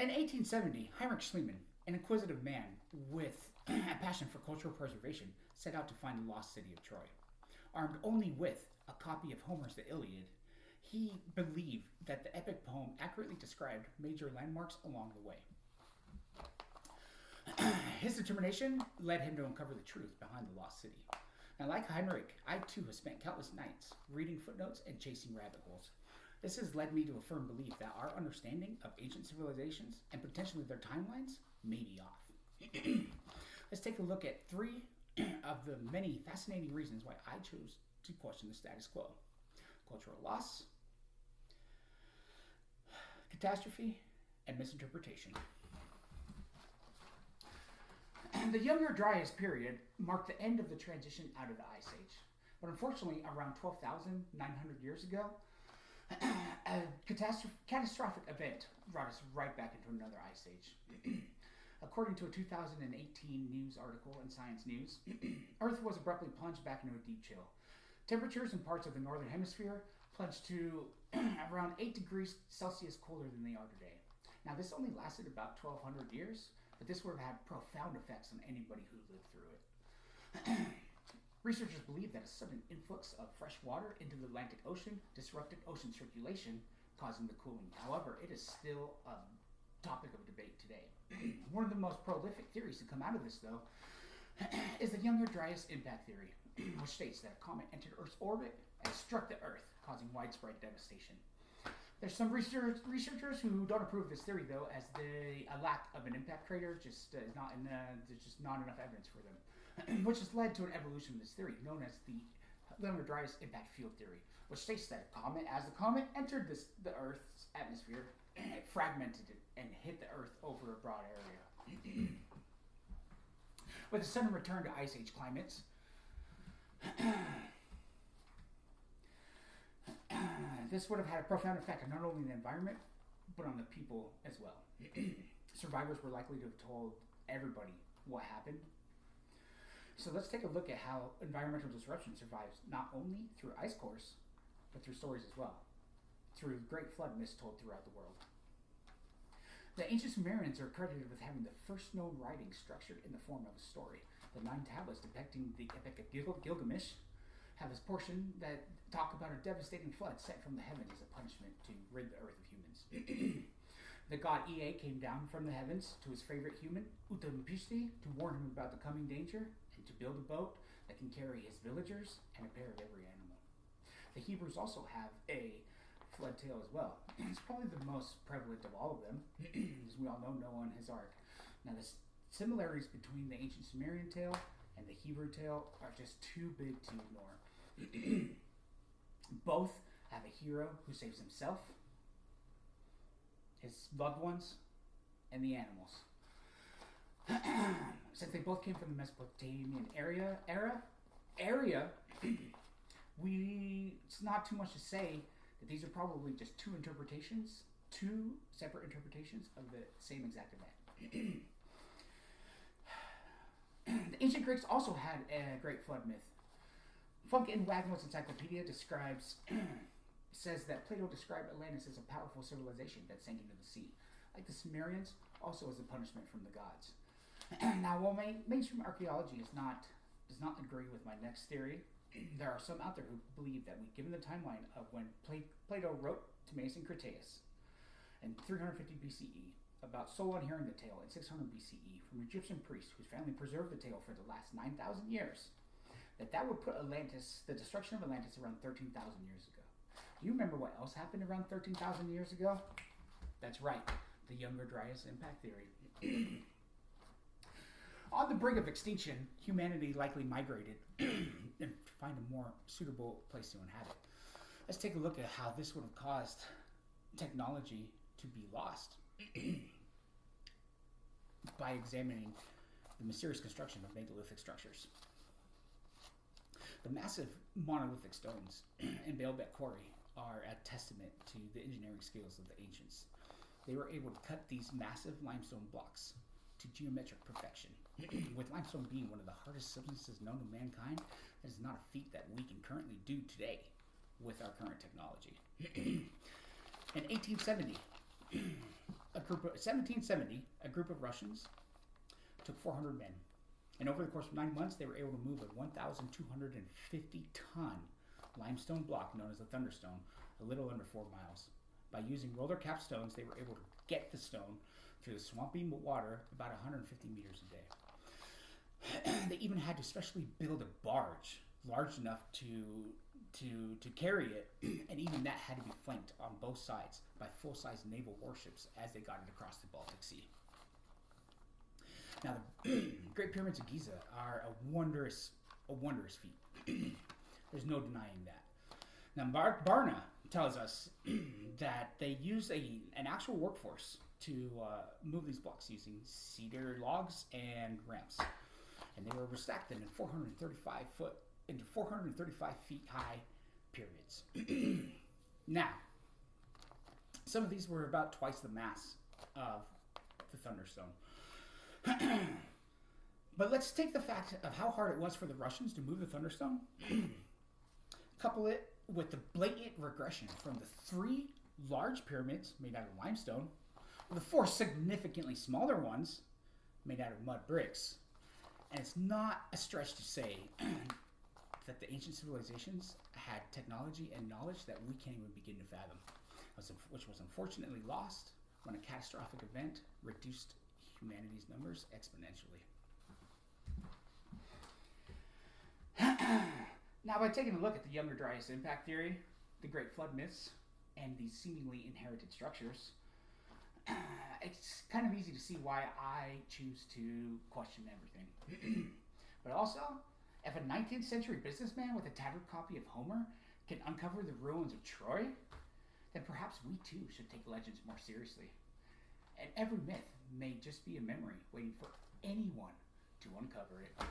In 1870, Heinrich Schliemann, an inquisitive man with a passion for cultural preservation, set out to find the lost city of Troy. Armed only with a copy of Homer's The Iliad, he believed that the epic poem accurately described major landmarks along the way. His determination led him to uncover the truth behind the lost city. Now, like Heinrich, I too have spent countless nights reading footnotes and chasing rabbit holes. This has led me to a firm belief that our understanding of ancient civilizations and potentially their timelines may be off. Let's take a look at 3 of the many fascinating reasons why I chose to question the status quo: cultural loss, catastrophe, and misinterpretation. The Younger Dryas period marked the end of the transition out of the Ice Age. But unfortunately, around 12,900 years ago, a catastrophic event brought us right back into another Ice Age. According to a 2018 news article in Science News, Earth was abruptly plunged back into a deep chill. Temperatures in parts of the northern hemisphere plunged to around 8 degrees Celsius colder than they are today. Now, this only lasted about 1,200 years, but this would have had profound effects on anybody who lived through it. Researchers believe that a sudden influx of fresh water into the Atlantic Ocean disrupted ocean circulation, causing the cooling. However, it is still a topic of debate today. One of the most prolific theories to come out of this, though, is the Younger Dryas impact theory, which states that a comet entered Earth's orbit and struck the Earth, causing widespread devastation. There's some researchers who don't approve this theory, though, as a lack of an impact crater just is not there's just not enough evidence for them, which has led to an evolution of this theory known as the Younger Dryas impact field theory, which states that as the comet entered the Earth's atmosphere, it fragmented it and hit the Earth over a broad area. With a sudden return to Ice Age climates, this would have had a profound effect on not only the environment, but on the people as well. Survivors were likely to have told everybody what happened. So let's take a look at how environmental disruption survives not only through ice cores, but through stories as well, through great flood myths told throughout the world. The ancient Sumerians are credited with having the first known writing structured in the form of a story. The 9 tablets depicting the epic of Gilgamesh have this portion that talk about a devastating flood sent from the heavens as a punishment to rid the earth of humans. The god Ea came down from the heavens to his favorite human, Utnapishti, to warn him about the coming danger and to build a boat that can carry his villagers and a pair of every animal. The Hebrews also have a flood tale as well. It's probably the most prevalent of all of them, as we all know Noah and his ark. Now, the similarities between the ancient Sumerian tale and the Hebrew tale are just too big to ignore. Both have a hero who saves himself, his loved ones, and the animals. Since they both came from the Mesopotamian area, it's not too much to say that these are probably just two separate interpretations of the same exact event. The ancient Greeks also had a great flood myth. Funk and Wagnall's encyclopedia says that Plato described Atlantis as a powerful civilization that sank into the sea, like the Sumerians, also as a punishment from the gods. Now, while mainstream archaeology does not agree with my next theory, there are some out there who believe that given the timeline of when Plato wrote Timaeus and Critias in 350 BCE, about Solon hearing the tale in 600 BCE from Egyptian priests whose family preserved the tale for the last 9,000 years, that would put the destruction of Atlantis around 13,000 years ago. Do you remember what else happened around 13,000 years ago? That's right, the Younger Dryas impact theory. On the brink of extinction, humanity likely migrated and to find a more suitable place to inhabit. Let's take a look at how this would have caused technology to be lost by examining the mysterious construction of megalithic structures. The massive monolithic stones in Baalbek Quarry are a testament to the engineering skills of the ancients. They were able to cut these massive limestone blocks to geometric perfection. With limestone being one of the hardest substances known to mankind, that is not a feat that we can currently do today with our current technology. In 1870, a 1770, a group of Russians took 400 men. And over the course of 9 months, they were able to move a 1,250-ton limestone block known as the Thunderstone a little under 4 miles. By using roller cap stones, they were able to get the stone through the swampy water about 150 meters a day. They even had to specially build a barge large enough to carry it, and even that had to be flanked on both sides by full-size naval warships as they got it across the Baltic Sea. Now, the Great Pyramids of Giza are a wondrous feat. There's no denying that. Now, Barna tells us that they use an actual workforce to move these blocks using cedar logs and ramps, and they were stacked them in 435 feet high pyramids. Now, some of these were about twice the mass of the Thunderstone. But let's take the fact of how hard it was for the Russians to move the Thunderstone, couple it with the blatant regression from the 3 large pyramids made out of limestone, with the 4 significantly smaller ones made out of mud bricks. And it's not a stretch to say that the ancient civilizations had technology and knowledge that we can't even begin to fathom, which was unfortunately lost when a catastrophic event reduced humanity's numbers exponentially. Now, by taking a look at the Younger Dryas impact theory, the Great Flood myths, and these seemingly inherited structures, it's kind of easy to see why I choose to question everything. But also, if a 19th century businessman with a tattered copy of Homer can uncover the ruins of Troy, then perhaps we too should take legends more seriously. And every myth may just be a memory waiting for anyone to uncover it.